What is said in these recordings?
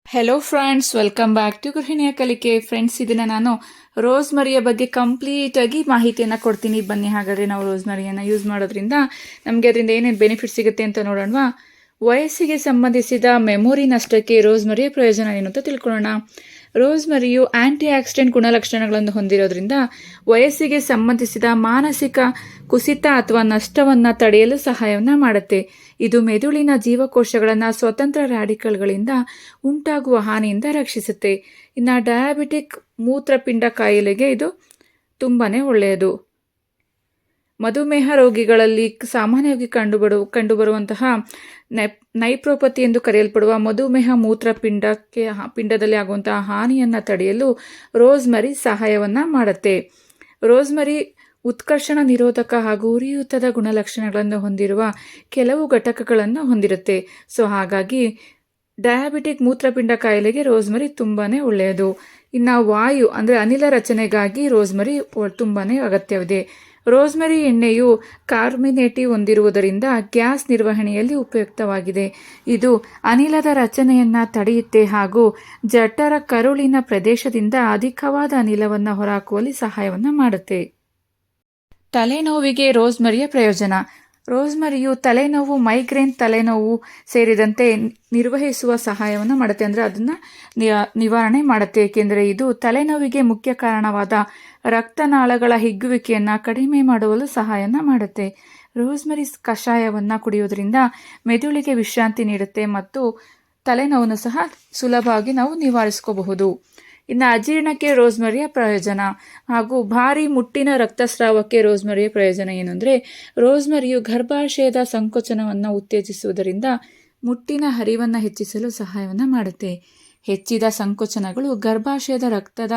Hello friends, welcome back to ಗೃಹಿಣಿಯ ಕಲಿಕೆ. Friends, ಇದನ್ನು ನಾನು ರೋಸ್ಮರಿಯ ಬಗ್ಗೆ ಕಂಪ್ಲೀಟಾಗಿ ಮಾಹಿತಿಯನ್ನು ಕೊಡ್ತೀನಿ. ಬನ್ನಿ, ಹಾಗಾದರೆ ನಾವು ರೋಸ್ಮರಿಯನ್ನು ಯೂಸ್ ಮಾಡೋದ್ರಿಂದ ನಮಗೆ ಅದರಿಂದ ಏನೇನು ಬೆನಿಫಿಟ್ ಸಿಗುತ್ತೆ ಅಂತ ನೋಡೋಣ. ವಯಸ್ಸಿಗೆ ಸಂಬಂಧಿಸಿದ ಮೆಮೊರಿ ನಷ್ಟಕ್ಕೆ ರೋಸ್ಮರಿಯ ಪ್ರಯೋಜನ ಏನು ಅಂತ ತಿಳ್ಕೊಳ್ಳೋಣ. ರೋಸ್ಮರಿಯು ಆಂಟಿ ಆಕ್ಸಿಡೆಂಟ್ ಗುಣಲಕ್ಷಣಗಳನ್ನು ಹೊಂದಿರೋದ್ರಿಂದ ವಯಸ್ಸಿಗೆ ಸಂಬಂಧಿಸಿದ ಮಾನಸಿಕ ಕುಸಿತ ಅಥವಾ ನಷ್ಟವನ್ನು ತಡೆಯಲು ಸಹಾಯವನ್ನು ಮಾಡುತ್ತೆ. ಇದು ಮೆದುಳಿನ ಜೀವಕೋಶಗಳನ್ನು ಸ್ವತಂತ್ರ ರ್ಯಾಡಿಕಲ್ಗಳಿಂದ ಉಂಟಾಗುವ ಹಾನಿಯಿಂದ ರಕ್ಷಿಸುತ್ತೆ. ಇನ್ನು ಡಯಾಬಿಟಿಕ್ ಮೂತ್ರಪಿಂಡ ಕಾಯಿಲೆಗೆ ಇದು ತುಂಬಾನೇ ಒಳ್ಳೆಯದು. ಮಧುಮೇಹ ರೋಗಿಗಳಲ್ಲಿ ಸಾಮಾನ್ಯವಾಗಿ ಕಂಡುಬರುವಂತಹ ನೈಪ್ರೋಪತಿ ಎಂದು ಕರೆಯಲ್ಪಡುವ ಮಧುಮೇಹ ಪಿಂಡದಲ್ಲಿ ಆಗುವಂತಹ ಹಾನಿಯನ್ನು ತಡೆಯಲು ರೋಸ್ಮರಿ ಸಹಾಯವನ್ನು ಮಾಡುತ್ತೆ. ರೋಸ್ಮರಿ ಉತ್ಕರ್ಷಣ ನಿರೋಧಕ ಹಾಗೂ ಉರಿಯೂತದ ಗುಣಲಕ್ಷಣಗಳನ್ನು ಹೊಂದಿರುವ ಕೆಲವು ಘಟಕಗಳನ್ನು ಹೊಂದಿರುತ್ತೆ. ಹಾಗಾಗಿ ಡಯಾಬಿಟಿಕ್ ಮೂತ್ರಪಿಂಡ ಕಾಯಿಲೆಗೆ ರೋಸ್ಮರಿ ತುಂಬಾನೇ ಒಳ್ಳೆಯದು. ಇನ್ನು ವಾಯು ಅಂದರೆ ಅನಿಲ ರಚನೆಗಾಗಿ ರೋಸ್ಮರಿ ತುಂಬಾನೇ ಅಗತ್ಯವಿದೆ. ರೋಸ್ಮರಿ ಎಣ್ಣೆಯು ಕಾರ್ಮಿನೇಟಿವ್ ಹೊಂದಿರುವುದರಿಂದ ಗ್ಯಾಸ್ ನಿರ್ವಹಣೆಯಲ್ಲಿ ಉಪಯುಕ್ತವಾಗಿದೆ. ಇದು ಅನಿಲದ ರಚನೆಯನ್ನು ತಡೆಯುತ್ತೆ ಹಾಗೂ ಜಠರ ಕರುಳಿನ ಪ್ರದೇಶದಿಂದ ಅಧಿಕವಾದ ಅನಿಲವನ್ನು ಹೊರಹಾಕುವಲ್ಲಿ ಸಹಾಯವನ್ನು ಮಾಡುತ್ತೆ. ತಲೆನೋವಿಗೆ ರೋಸ್ಮರಿಯ ಪ್ರಯೋಜನ. ರೋಸ್ಮರಿಯು ತಲೆನೋವು, ಮೈಗ್ರೇನ್, ತಲೆನೋವು ಸೇರಿದಂತೆ ನಿರ್ವಹಿಸುವ ಸಹಾಯವನ್ನು ಮಾಡುತ್ತೆ. ಅಂದರೆ ಅದನ್ನು ನಿವಾರಣೆ ಮಾಡುತ್ತೆ. ಏಕೆಂದರೆ ಇದು ತಲೆನೋವಿಗೆ ಮುಖ್ಯ ಕಾರಣವಾದ ರಕ್ತನಾಳಗಳ ಹಿಗ್ಗುವಿಕೆಯನ್ನು ಕಡಿಮೆ ಮಾಡುವಲು ಸಹಾಯವನ್ನು ಮಾಡುತ್ತೆ. ರೋಸ್ಮರಿ ಕಷಾಯವನ್ನು ಕುಡಿಯೋದ್ರಿಂದ ಮೆದುಳಿಗೆ ವಿಶ್ರಾಂತಿ ನೀಡುತ್ತೆ ಮತ್ತು ತಲೆನೋವನ್ನು ಸಹ ಸುಲಭವಾಗಿ ನಾವು ನಿವಾರಿಸ್ಕೋಬಹುದು. ಇನ್ನು ಅಜೀರ್ಣಕ್ಕೆ ರೋಸ್ಮರಿಯ ಪ್ರಯೋಜನ ಹಾಗೂ ಭಾರಿ ಮುಟ್ಟಿನ ರಕ್ತಸ್ರಾವಕ್ಕೆ ರೋಸ್ಮರಿಯ ಪ್ರಯೋಜನ ಏನು ಅಂದರೆ, ರೋಸ್ಮರಿಯು ಗರ್ಭಾಶಯದ ಸಂಕೋಚನವನ್ನು ಉತ್ತೇಜಿಸುವುದರಿಂದ ಮುಟ್ಟಿನ ಹರಿವನ್ನು ಹೆಚ್ಚಿಸಲು ಸಹಾಯವನ್ನು ಮಾಡುತ್ತೆ. ಹೆಚ್ಚಿದ ಸಂಕೋಚನಗಳು ಗರ್ಭಾಶಯದ ರಕ್ತದ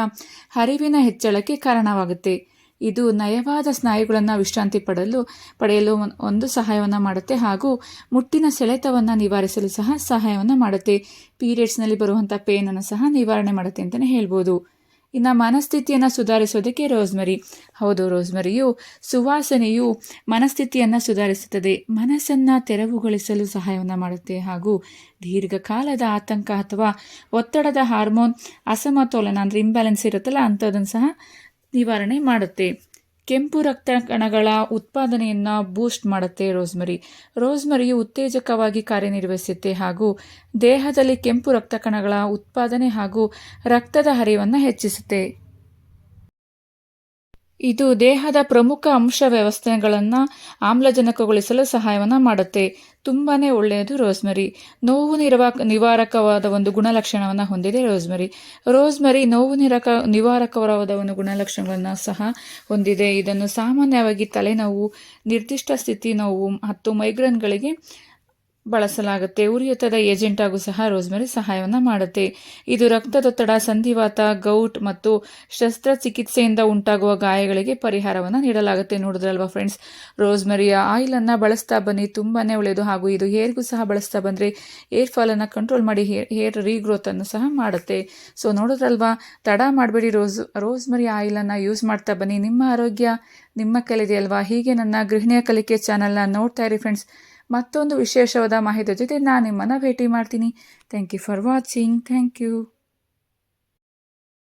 ಹರಿವಿನ ಹೆಚ್ಚಳಕ್ಕೆ ಕಾರಣವಾಗುತ್ತೆ. ಇದು ನಯವಾದ ಸ್ನಾಯುಗಳನ್ನು ವಿಶ್ರಾಂತಿ ಪಡೆಯಲು ಒಂದು ಸಹಾಯವನ್ನು ಮಾಡುತ್ತೆ ಹಾಗೂ ಮುಟ್ಟಿನ ಸೆಳೆತವನ್ನು ನಿವಾರಿಸಲು ಸಹ ಸಹಾಯವನ್ನು ಮಾಡುತ್ತೆ. ಪೀರಿಯಡ್ಸ್ನಲ್ಲಿ ಬರುವಂಥ ಪೇನನ್ನು ಸಹ ನಿವಾರಣೆ ಮಾಡುತ್ತೆ ಅಂತಲೇ ಹೇಳ್ಬೋದು. ಇನ್ನು ಮನಸ್ಥಿತಿಯನ್ನು ಸುಧಾರಿಸೋದಕ್ಕೆ ರೋಸ್ಮರಿ. ಹೌದು, ರೋಸ್ಮರಿಯು ಸುವಾಸನೆಯು ಮನಸ್ಥಿತಿಯನ್ನು ಸುಧಾರಿಸುತ್ತದೆ, ಮನಸ್ಸನ್ನು ತೆರವುಗೊಳಿಸಲು ಸಹಾಯವನ್ನು ಮಾಡುತ್ತೆ ಹಾಗೂ ದೀರ್ಘಕಾಲದ ಆತಂಕ ಅಥವಾ ಒತ್ತಡದ ಹಾರ್ಮೋನ್ ಅಸಮತೋಲನ ಅಂದರೆ ಇಂಬ್ಯಾಲೆನ್ಸ್ ಇರುತ್ತಲ್ಲ ಅಂಥದ್ದನ್ನು ಸಹ ನಿವಾರಣೆ ಮಾಡುತ್ತೆ. ಕೆಂಪು ರಕ್ತ ಕಣಗಳ ಉತ್ಪಾದನೆಯನ್ನು ಬೂಸ್ಟ್ ಮಾಡುತ್ತೆ ರೋಸ್ಮರಿಯು ಉತ್ತೇಜಕವಾಗಿ ಕಾರ್ಯನಿರ್ವಹಿಸುತ್ತೆ ಹಾಗೂ ದೇಹದಲ್ಲಿ ಕೆಂಪು ರಕ್ತ ಕಣಗಳ ಉತ್ಪಾದನೆ ಹಾಗೂ ರಕ್ತದ ಹರಿವನ್ನು ಹೆಚ್ಚಿಸುತ್ತೆ. ಇದು ದೇಹದ ಪ್ರಮುಖ ಅಂಶ ವ್ಯವಸ್ಥೆಗಳನ್ನು ಆಮ್ಲಜನಕಗೊಳಿಸಲು ಸಹಾಯವನ್ನು ಮಾಡುತ್ತೆ. ತುಂಬಾನೇ ಒಳ್ಳೆಯದು ರೋಸ್ಮರಿ. ನೋವು ನಿವಾರಕವಾದ ಒಂದು ಗುಣಲಕ್ಷಣವನ್ನು ಹೊಂದಿದೆ ರೋಸ್ಮರಿ ನೋವು ನಿವಾರಕವಾದ ಒಂದು ಗುಣಲಕ್ಷಣಗಳನ್ನು ಸಹ ಹೊಂದಿದೆ. ಇದನ್ನು ಸಾಮಾನ್ಯವಾಗಿ ತಲೆನೋವು, ನಿರ್ದಿಷ್ಟ ಸ್ಥಿತಿ ನೋವು ಮತ್ತು ಮೈಗ್ರೇನ್ಗಳಿಗೆ ಬಳಸಲಾಗುತ್ತೆ. ಉರಿಯೂತದ ಏಜೆಂಟ್ ಆಗೂ ಸಹ ರೋಸ್ಮರಿ ಸಹಾಯವನ್ನು ಮಾಡುತ್ತೆ. ಇದು ರಕ್ತದೊತ್ತಡ, ಸಂಧಿವಾತ, ಗೌಟ್ ಮತ್ತು ಶಸ್ತ್ರಚಿಕಿತ್ಸೆಯಿಂದ ಉಂಟಾಗುವ ಗಾಯಗಳಿಗೆ ಪರಿಹಾರವನ್ನು ನೀಡಲಾಗುತ್ತೆ. ನೋಡಿದ್ರಲ್ವಾ ಫ್ರೆಂಡ್ಸ್, ರೋಸ್ಮರಿಯ ಆಯಿಲನ್ನು ಬಳಸ್ತಾ ಬನ್ನಿ, ತುಂಬಾನೇ ಒಳ್ಳೆಯದು. ಹಾಗೂ ಇದು ಹೇರ್ಗೂ ಸಹ ಬಳಸ್ತಾ ಬಂದರೆ ಹೇರ್ ಫಾಲನ್ನು ಕಂಟ್ರೋಲ್ ಮಾಡಿ ಹೇರ್ ರೀಗ್ರೋತನ್ನು ಸಹ ಮಾಡುತ್ತೆ. ನೋಡಿದ್ರಲ್ವಾ, ತಡ ಮಾಡಬೇಡಿ, ರೋಸ್ಮರಿ ಆಯಿಲನ್ನು ಯೂಸ್ ಮಾಡ್ತಾ ಬನ್ನಿ. ನಿಮ್ಮ ಆರೋಗ್ಯ ನಿಮ್ಮ ಕೈಲಿದೆ ಅಲ್ವಾ. ಹೀಗೆ ನನ್ನ ಗೃಹಿಣಿಯ ಕಲಿಕೆ ಚಾನಲ್ನ ನೋಡ್ತಾ ಇರಿ ಫ್ರೆಂಡ್ಸ್. ಮತ್ತೊಂದು ವಿಶೇಷವಾದ ಮಾಹಿತಿ ಜೊತೆ ನಾನು ನಿಮ್ಮನ್ನು ಭೇಟಿ ಮಾಡ್ತೀನಿ. Thank you for watching. Thank you.